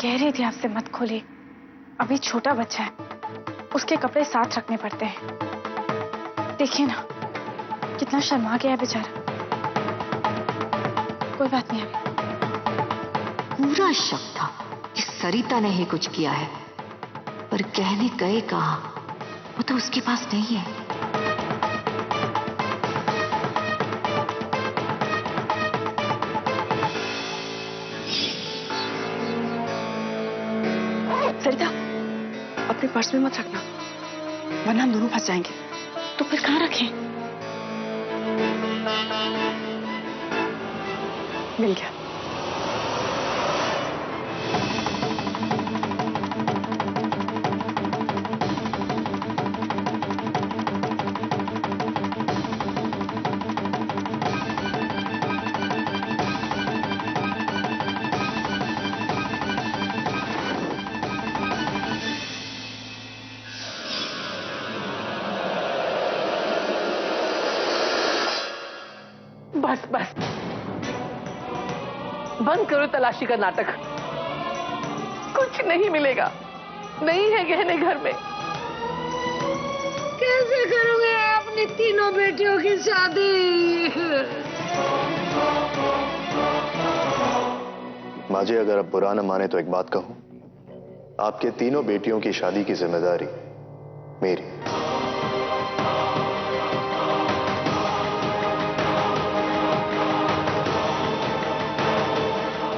कह रही थी आपसे मत खोलिए, अभी छोटा बच्चा है, उसके कपड़े साथ रखने पड़ते हैं। देखिए ना कितना शर्मा गया है बेचारा। कोई बात नहीं अभी। पूरा शक था कि सरिता ने ही कुछ किया है, पर कहने गए कहा, वो तो उसके पास नहीं है। सरिता, अपने पर्स में मत रखना, वरना हम दोनों फंस जाएंगे। तो फिर कहाँ रखें? मिल गया। बस बस, बंद करो तलाशी का नाटक। कुछ नहीं मिलेगा, नहीं है गहने घर में। कैसे करोगे अपनी तीनों बेटियों की शादी? माँ जी, अगर आप बुरा न माने तो एक बात कहूं, आपके तीनों बेटियों की शादी की जिम्मेदारी मेरी।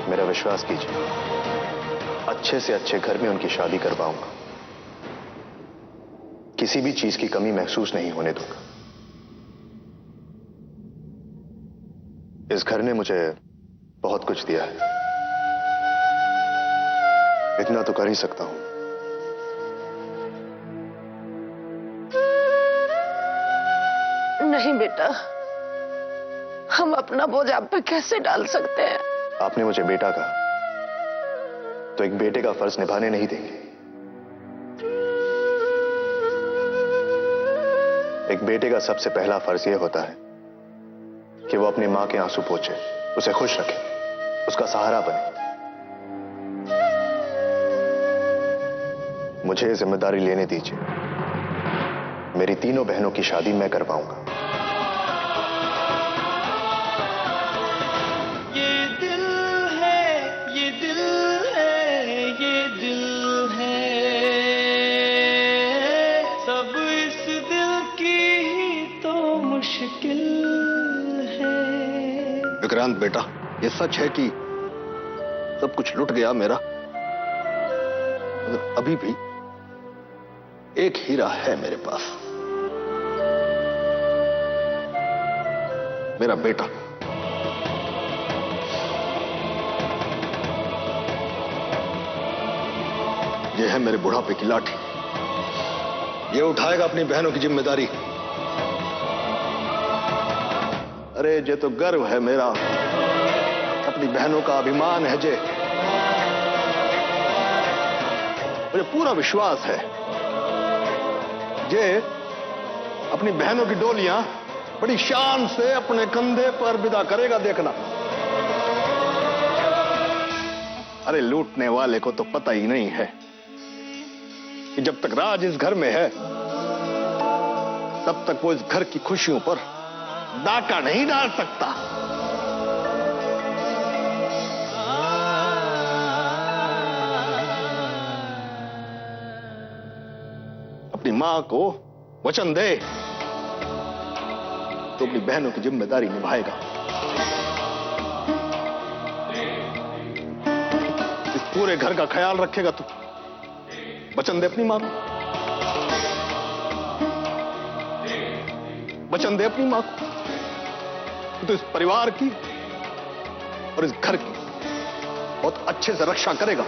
मेरा विश्वास कीजिए, अच्छे से अच्छे घर में उनकी शादी करवाऊंगा, किसी भी चीज की कमी महसूस नहीं होने दूंगा। इस घर ने मुझे बहुत कुछ दिया है, इतना तो कर ही सकता हूं। नहीं बेटा, हम अपना बोझ आप पे कैसे डाल सकते हैं? आपने मुझे बेटा कहा, तो एक बेटे का फर्ज निभाने नहीं देंगे? एक बेटे का सबसे पहला फर्ज यह होता है कि वो अपनी मां के आंसू पोंछे, उसे खुश रखे, उसका सहारा बने। मुझे ये जिम्मेदारी लेने दीजिए, मेरी तीनों बहनों की शादी मैं करवाऊंगा। विक्रांत बेटा, ये सच है कि सब कुछ लुट गया मेरा, मगर अभी भी एक हीरा है मेरे पास, मेरा बेटा। ये है मेरे बुढ़ापे की लाठी, ये उठाएगा अपनी बहनों की जिम्मेदारी। अरे ये तो गर्व है मेरा, अपनी बहनों का अभिमान है जे। मुझे पूरा विश्वास है जे अपनी बहनों की डोलियां बड़ी शान से अपने कंधे पर विदा करेगा, देखना। अरे लूटने वाले को तो पता ही नहीं है कि जब तक राज इस घर में है तब तक वो इस घर की खुशियों पर डाका नहीं डाल सकता। अपनी मां को वचन दे तो अपनी बहनों की जिम्मेदारी निभाएगा। इस पूरे घर का ख्याल रखेगा तू, वचन दे अपनी मां को, वचन दे अपनी मां को। तो इस परिवार की और इस घर की बहुत अच्छे से रक्षा करेगा।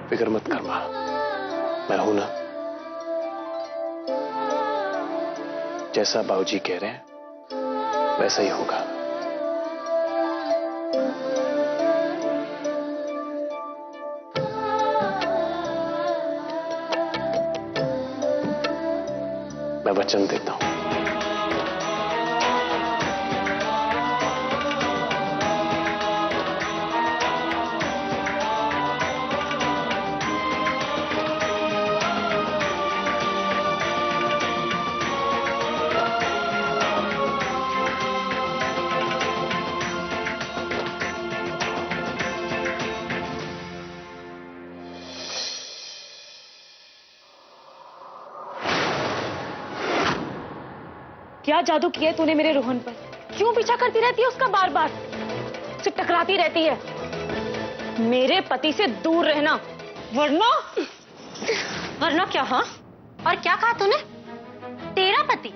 फिक्र मत कर मां, मैं हूं ना, जैसा बाबूजी कह रहे हैं वैसा ही होगा। मैं वचन देता हूं। क्या जादू किया है तूने मेरे रोहन पर? क्यों पीछा करती रहती है उसका बार बार? उससे टकराती रहती है। मेरे पति से दूर रहना, वरना वरना क्या? हाँ, और क्या कहा तूने? तेरा पति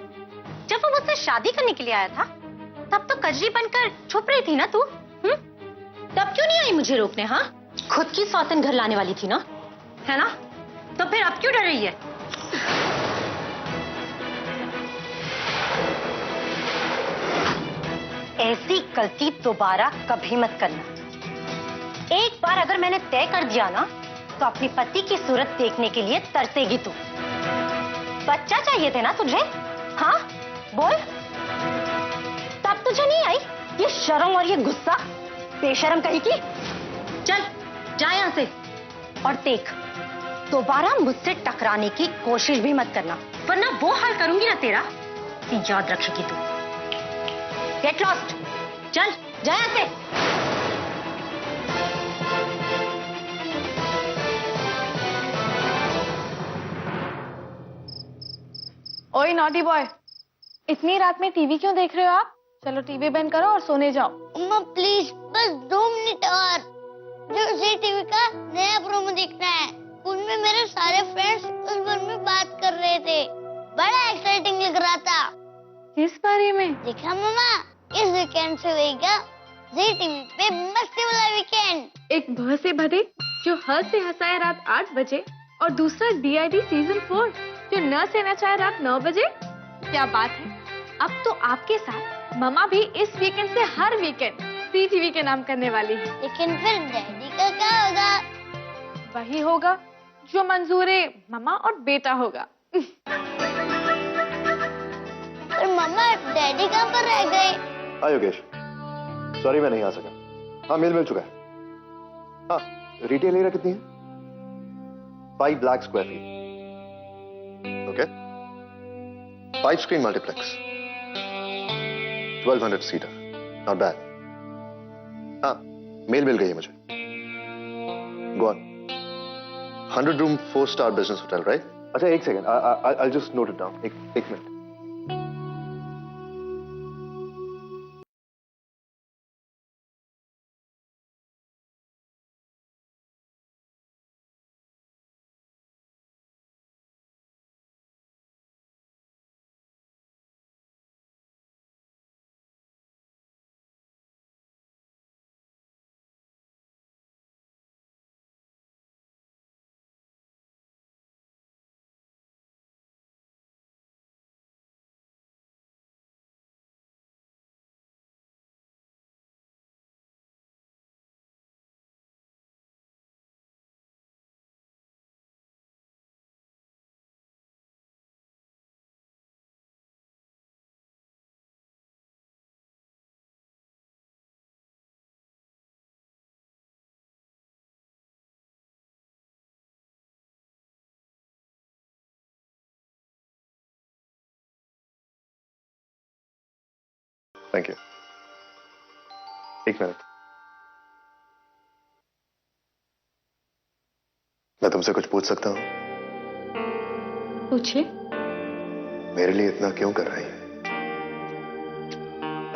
जब वो मुझसे शादी करने के लिए आया था तब तो कजरी बनकर छुप रही थी ना तू? तब क्यों नहीं आई मुझे रोकने? हाँ, खुद की सौतन घर लाने वाली थी ना, है ना? तो फिर अब क्यों डर रही है? ऐसी गलती दोबारा कभी मत करना। एक बार अगर मैंने तय कर दिया ना तो अपनी पति की सूरत देखने के लिए तरसेगी तू। बच्चा चाहिए थे ना तुझे? हाँ बोल, तब तुझे नहीं आई ये शर्म और ये गुस्सा? बेशर्म कहीं की। चल जा यहां से और देख, दोबारा मुझसे टकराने की कोशिश भी मत करना, वरना वो हाल करूंगी ना तेरा, याद रखेगी तू। गेट लॉस्ट, चल जा यहां से। ओए नॉटी बॉय, इतनी रात में टीवी क्यों देख रहे हो आप? चलो टीवी बंद करो और सोने जाओ। अम्मा प्लीज बस 2 मिनट और, जो जी टीवी का नया प्रोमो देखना है। उनमें मेरे सारे फ्रेंड्स उस बारे में बात कर रहे थे, बड़ा एक्साइटिंग लग रहा था। किस बारे में? देखा मम्मा, इस वीकेंड से होगा जी टीवी पे मस्ती वाला वीकेंड। एक भ से भदे जो ह से हंसाए रात 8 बजे, और दूसरा DID सीजन 4 जो न से नचाए रात 9 बजे। क्या बात है, अब तो आपके साथ ममा भी इस वीकेंड से हर वीकेंड सी टीवी के नाम करने वाली है। लेकिन फिर डैडी का क्या होगा? वही होगा जो मंजूरे ममा और बेटा होगा। पर मम्मा डैडी कहाँ पर रह गए? हाँ योगेश, सॉरी मैं नहीं आ सका। हाँ मेल मिल चुका है। हाँ रिटेल एरिया कितनी है? 5 lakh square feet. Okay, 5 screen multiplex, 1200 seater, not bad. हाँ मेल मिल गई है मुझे। Go on. 100 room 4 star business hotel, right? अच्छा एक second, I just note it down. एक मिनट। Thank you. एक मिनट, मैं तुमसे कुछ पूछ सकता हूं? पूछिए। मेरे लिए इतना क्यों कर रही है?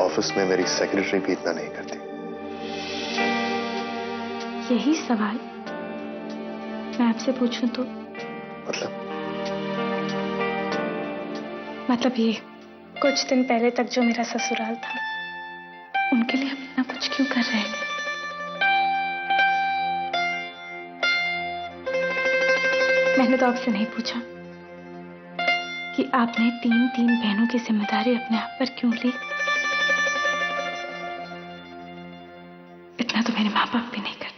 ऑफिस में मेरी सेक्रेटरी भी इतना नहीं करती। यही सवाल मैं आपसे पूछूं तो? मतलब ये कुछ दिन पहले तक जो मेरा ससुराल था, उनके लिए हम इतना कुछ क्यों कर रहे हैं? मैंने तो आपसे नहीं पूछा कि आपने तीन बहनों की जिम्मेदारी अपने आप पर क्यों ली। इतना तो मेरे माँ बाप भी नहीं करते।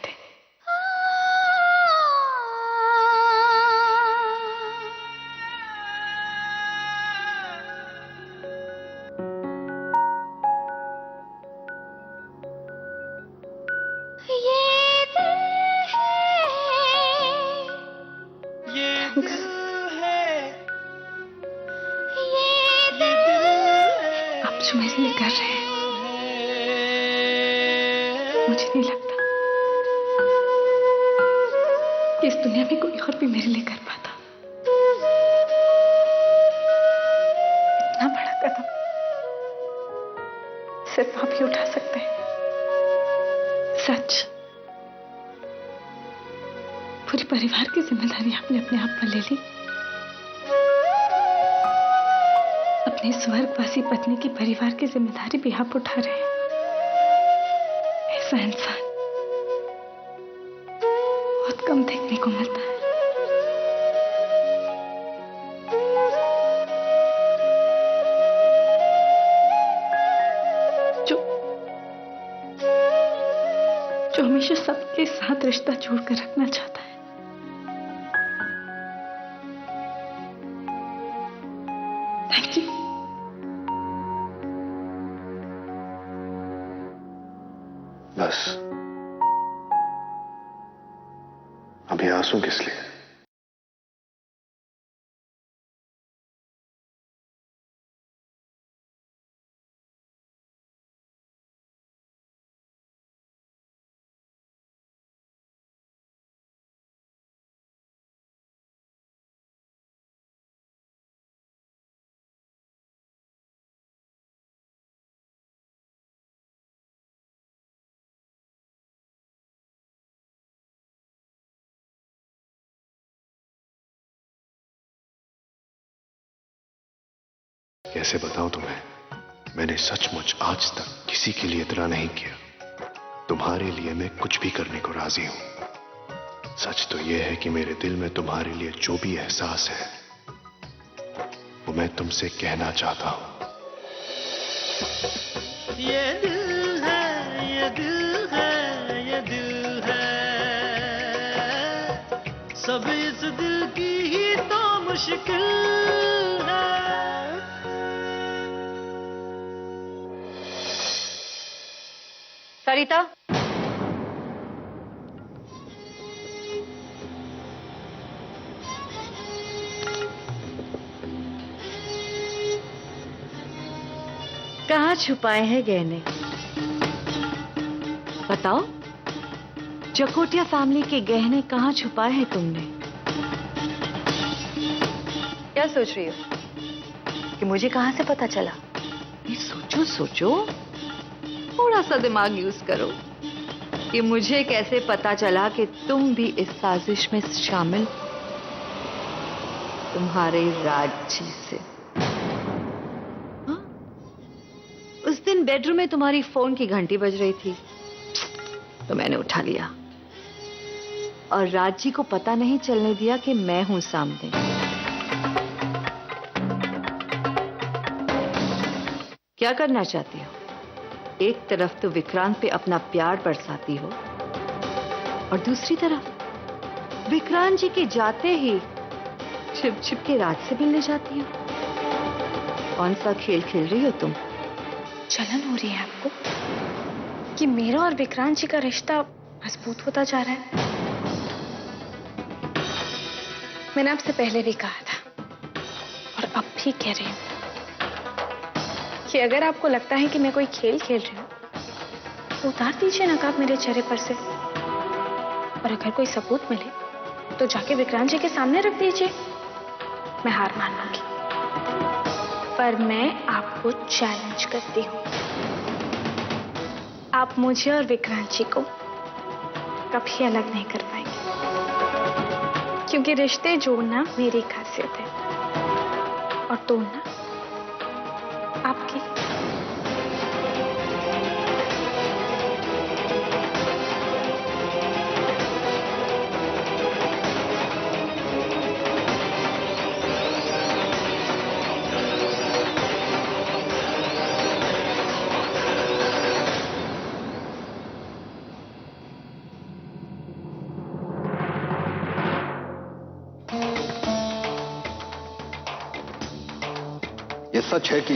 आप जो मेरे लिए कर रहे हैं, मुझे नहीं लगता कि इस दुनिया में कोई और भी मेरे लिए कर पाता। इतना बड़ा कदम सिर्फ आप ही उठा सकते हैं। सच, पूरे परिवार की जिम्मेदारी आपने अपने आप पर ले ली। अपनी स्वर्गवासी पत्नी की परिवार की जिम्मेदारी भी आप उठा रहे हैं। ऐसा इंसान बहुत कम देखने को मिलता है। जो हमेशा सबके साथ रिश्ता जोड़कर रखना चाहता है। Thank you. बस अभी आंसू किस लिए? कैसे बताऊं तुम्हें, मैंने सचमुच आज तक किसी के लिए इतना नहीं किया। तुम्हारे लिए मैं कुछ भी करने को राजी हूं। सच तो यह है कि मेरे दिल में तुम्हारे लिए जो भी एहसास है वो मैं तुमसे कहना चाहता हूं। ये दिल है, ये दिल है, ये दिल है, सब इस दिल की ही तो मुश्किल है। सरिता, कहाँ छुपाए हैं गहने? बताओ, जकोटिया फैमिली के गहने कहाँ छुपाए हैं तुमने? क्या सोच रही हो कि मुझे कहाँ से पता चला? ये सोचो सोचो, थोड़ा सा दिमाग यूज करो कि मुझे कैसे पता चला कि तुम भी इस साजिश में शामिल। तुम्हारे राजी से। हाँ? उस दिन बेडरूम में तुम्हारी फोन की घंटी बज रही थी तो मैंने उठा लिया और राजी को पता नहीं चलने दिया कि मैं हूं सामने। क्या करना चाहती हो? एक तरफ तो विक्रांत पे अपना प्यार बरसाती हो और दूसरी तरफ विक्रांत जी के जाते ही छिप छिप के राज से मिलने जाती हो। कौन सा खेल खेल रही हो तुम? जलन हो रही है आपको कि मेरा और विक्रांत जी का रिश्ता मजबूत होता जा रहा है? मैंने आपसे पहले भी कहा था और अब भी कह रही हूं कि अगर आपको लगता है कि मैं कोई खेल खेल रही हूं तो उतार दीजिए नकाब मेरे चेहरे पर से, और अगर कोई सबूत मिले तो जाके विक्रांत जी के सामने रख दीजिए। मैं हार मान लूंगी, पर मैं आपको चैलेंज करती हूं, आप मुझे और विक्रांत जी को कभी अलग नहीं कर पाएंगे, क्योंकि रिश्ते जोड़ना मेरी खासियत है और तोड़ना आपकी। ये सच है कि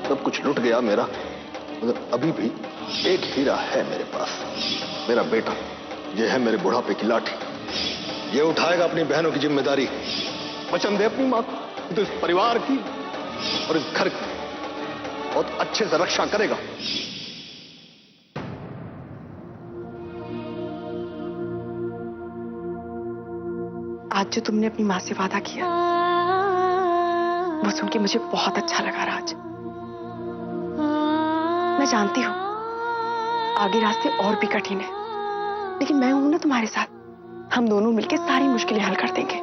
सब कुछ लुट गया मेरा, मगर अभी भी एक हीरा है मेरे पास, मेरा बेटा। ये है मेरे बुढ़ापे की लाठी, ये उठाएगा अपनी बहनों की जिम्मेदारी। वचन दे अपनी मां को, तो इस परिवार की और इस घर की बहुत अच्छे से रक्षा करेगा। आज जो तुमने अपनी माँ से वादा किया, वो सुन के मुझे बहुत अच्छा लगा राज। मैं जानती हूँ आगे रास्ते और भी कठिन है, लेकिन मैं हूं ना तुम्हारे साथ। हम दोनों मिलकर सारी मुश्किलें हल कर देंगे।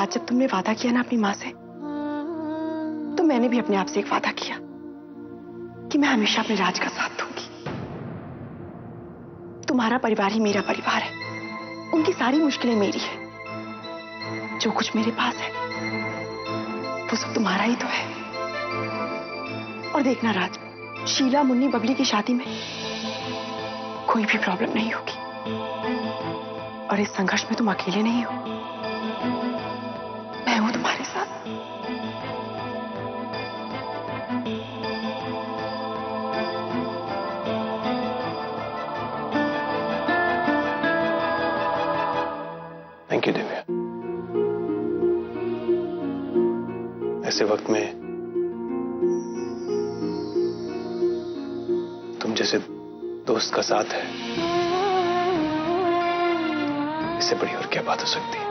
आज जब तुमने वादा किया ना अपनी माँ से, तो मैंने भी अपने आप से एक वादा किया कि मैं हमेशा अपने राज का साथ दूंगी। तुम्हारा परिवार ही मेरा परिवार है, उनकी सारी मुश्किलें मेरी है। जो कुछ मेरे पास है वो सब तुम्हारा ही तो है। और देखना राज, शीला, मुन्नी, बबली की शादी में कोई भी प्रॉब्लम नहीं होगी। और इस संघर्ष में तुम अकेले नहीं हो, मैं हूं तुम्हारे साथ। Thank you Divya. ऐसे वक्त में तुम जैसे दोस्त का साथ है, इससे बड़ी और क्या बात हो सकती है।